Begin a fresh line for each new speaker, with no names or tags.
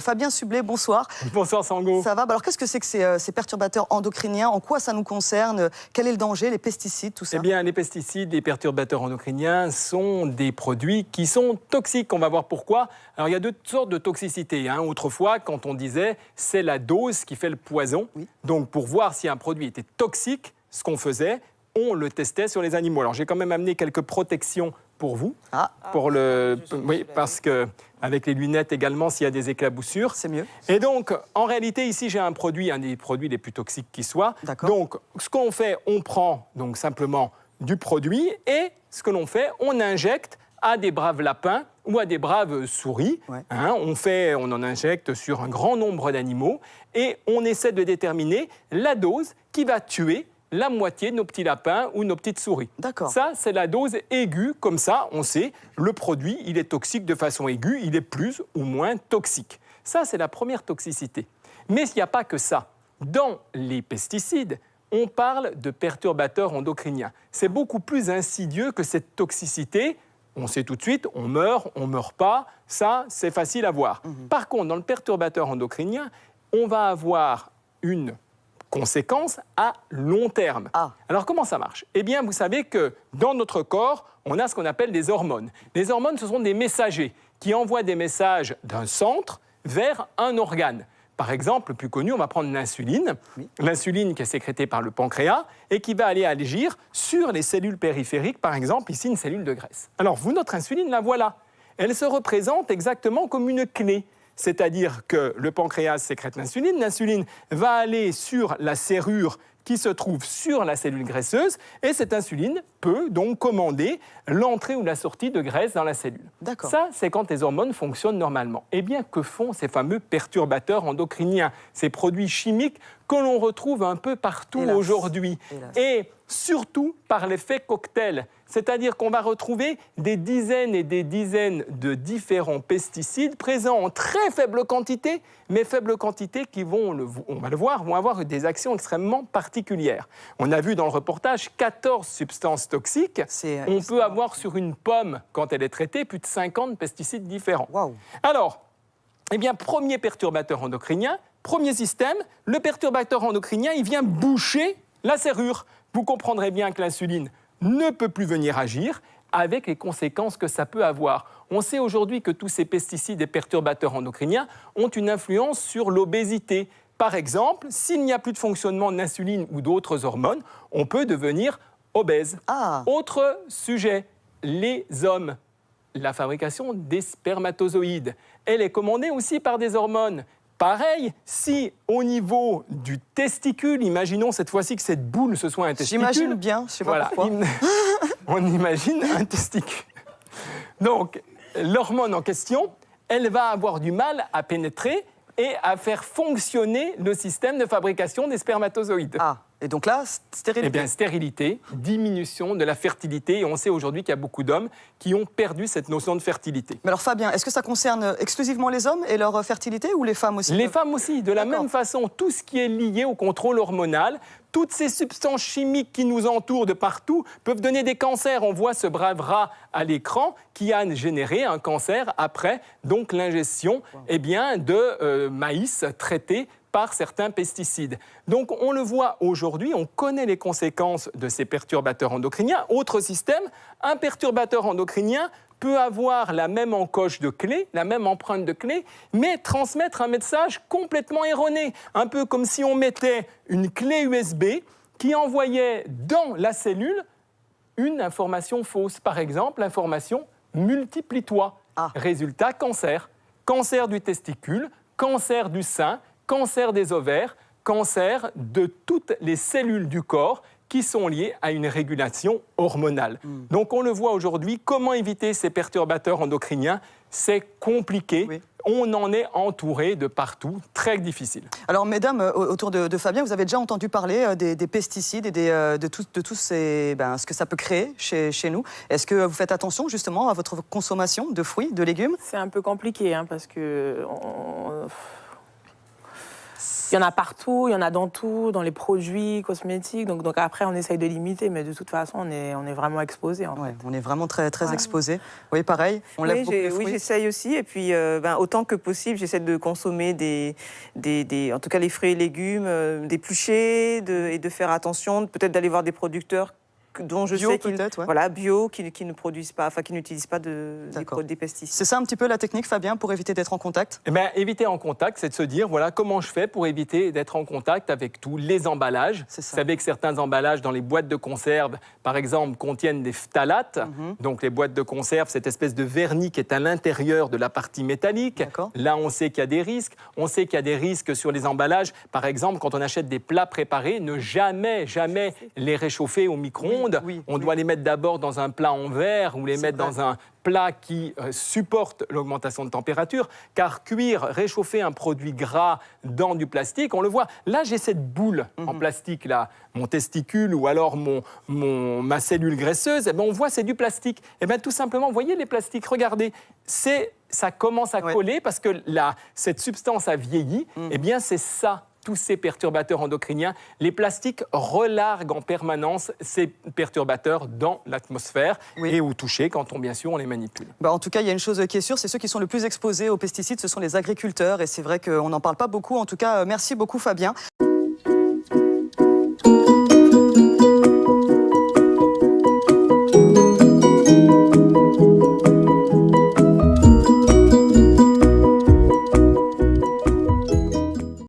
Fabien Sublet. Bonsoir.
Bonsoir Sango.
Ça va? Alors qu'est-ce que c'est que ces perturbateurs endocriniens? En quoi ça nous concerne? Quel est le danger? Les pesticides, tout ça?
Eh bien, les pesticides, les perturbateurs endocriniens sont des produits qui sont toxiques. On va voir pourquoi. Alors, il y a deux sortes de toxicité. Autrefois, quand on disait c'est la dose qui fait le poison. Oui. Donc, pour voir si un produit était toxique, ce qu'on faisait, on le testait sur les animaux. Alors, j'ai quand même amené quelques protections pour vous. Oui, parce que avec les lunettes également, s'il y a des éclaboussures.
C'est mieux.
Et donc, en réalité, ici, j'ai un des produits les plus toxiques qui soient. Donc, ce qu'on fait, on prend donc simplement du produit et ce que l'on fait, on injecte à des braves lapins ou à des braves souris. Ouais. On en injecte sur un grand nombre d'animaux et on essaie de déterminer la dose qui va tuer la moitié de nos petits lapins ou nos petites souris.
D'accord.
Ça, c'est la dose aiguë. Comme ça, on sait, le produit, il est toxique de façon aiguë, il est plus ou moins toxique. Ça, c'est la première toxicité. Mais il n'y a pas que ça. Dans les pesticides, on parle de perturbateurs endocriniens. C'est beaucoup plus insidieux que cette toxicité. On sait tout de suite, on meurt pas. Ça, c'est facile à voir. Par contre, dans le perturbateur endocrinien, on va avoir une conséquences à long terme. Alors, comment ça marche? Eh bien, vous savez que dans notre corps, on a ce qu'on appelle des hormones. Les hormones, ce sont des messagers qui envoient des messages d'un centre vers un organe. Par exemple, le plus connu, on va prendre l'insuline. Oui. L'insuline qui est sécrétée par le pancréas et qui va aller agir sur les cellules périphériques, par exemple, ici, une cellule de graisse. Alors, vous, notre insuline, la voilà. Elle se représente exactement comme une clé. C'est-à-dire que le pancréas sécrète l'insuline, l'insuline va aller sur la serrure qui se trouve sur la cellule graisseuse et cette insuline peut donc commander l'entrée ou la sortie de graisse dans la cellule. Ça, c'est quand les hormones fonctionnent normalement. Eh bien, que font ces fameux perturbateurs endocriniens, ces produits chimiques que l'on retrouve un peu partout aujourd'hui et surtout par l'effet cocktail. C'est-à-dire qu'on va retrouver des dizaines et des dizaines de différents pesticides présents en très faible quantité, mais faible quantité qui on va le voir, vont avoir des actions extrêmement particulières. On a vu dans le reportage 14 substances toxiques. On peut avoir sur une pomme, quand elle est traitée, plus de 50 pesticides différents. Wow. Alors, eh bien, premier perturbateur endocrinien, premier système, le perturbateur endocrinien, il vient boucher la serrure. Vous comprendrez bien que l'insuline ne peut plus venir agir avec les conséquences que ça peut avoir. On sait aujourd'hui que tous ces pesticides et perturbateurs endocriniens ont une influence sur l'obésité. Par exemple, s'il n'y a plus de fonctionnement de l'insuline ou d'autres hormones, on peut devenir obèse. Autre sujet, les hommes. La fabrication des spermatozoïdes. Elle est commandée aussi par des hormones. Pareil, si au niveau du testicule, imaginons cette fois-ci que cette boule, ce soit un testicule.
J'imagine bien, je sais pas pourquoi.
On imagine un testicule. Donc, l'hormone en question, elle va avoir du mal à pénétrer et à faire fonctionner le système de fabrication des spermatozoïdes.
Et donc là, stérilité.
Eh bien, stérilité, diminution de la fertilité. Et on sait aujourd'hui qu'il y a beaucoup d'hommes qui ont perdu cette notion de fertilité.
Mais alors Fabien, est-ce que ça concerne exclusivement les hommes et leur fertilité ou les femmes aussi?
Les femmes aussi. De la même façon, tout ce qui est lié au contrôle hormonal, toutes ces substances chimiques qui nous entourent de partout peuvent donner des cancers. On voit ce brave rat à l'écran qui a généré un cancer après donc l'ingestion de maïs traité par certains pesticides. Donc on le voit aujourd'hui, on connaît les conséquences de ces perturbateurs endocriniens. Autre système, un perturbateur endocrinien peut avoir la même encoche de clé, la même empreinte de clé, mais transmettre un message complètement erroné. Un peu comme si on mettait une clé USB qui envoyait dans la cellule une information fausse. Par exemple, l'information « multiplie-toi ». Résultat, cancer. Cancer du testicule, cancer du sein, cancer des ovaires, cancer de toutes les cellules du corps qui sont liées à une régulation hormonale. Donc on le voit aujourd'hui, comment éviter ces perturbateurs endocriniens? C'est compliqué. On en est entouré de partout, très difficile.
Alors, mesdames, autour de Fabien, vous avez déjà entendu parler des pesticides et de tout ce que ça peut créer chez nous. Est-ce que vous faites attention justement à votre consommation de fruits, de légumes?
C'est un peu compliqué, parce que... Il y en a partout, il y en a dans tout, dans les produits cosmétiques. Donc après, on essaye de limiter, mais de toute façon, on est vraiment exposé.
Ouais, on est vraiment très exposé. Oui, pareil, on lève beaucoup les fruits.
Oui, j'essaye aussi. Et puis, autant que possible, j'essaie de consommer en tout cas les fruits et légumes, d'éplucher et de faire attention, peut-être d'aller voir des producteurs dont je sais qu'ils bio, qui ne produisent pas, qui n'utilisent pas des pesticides.
C'est ça un petit peu la technique, Fabien, pour éviter d'être en contact?
Eh bien, éviter en contact, c'est de se dire, voilà, comment je fais pour éviter d'être en contact avec tous les emballages. Vous savez que certains emballages dans les boîtes de conserve, par exemple, contiennent des phtalates. Donc, les boîtes de conserve, cette espèce de vernis qui est à l'intérieur de la partie métallique. Là, on sait qu'il y a des risques. On sait qu'il y a des risques sur les emballages. Par exemple, quand on achète des plats préparés, ne jamais les réchauffer au micro-ondes. On doit les mettre d'abord dans un plat en verre ou les mettre dans un plat qui supporte l'augmentation de température, car réchauffer un produit gras dans du plastique, on le voit. Là, j'ai cette boule en plastique, là, mon testicule ou alors ma cellule graisseuse, on voit c'est du plastique. Tout simplement, vous voyez les plastiques, regardez, ça commence à coller parce que cette substance a vieilli, c'est ça. Tous ces perturbateurs endocriniens, les plastiques relarguent en permanence ces perturbateurs dans l'atmosphère et au toucher quand bien sûr on les manipule.
En tout cas, il y a une chose qui est sûre, c'est ceux qui sont le plus exposés aux pesticides, ce sont les agriculteurs et c'est vrai qu'on n'en parle pas beaucoup. En tout cas, merci beaucoup Fabien.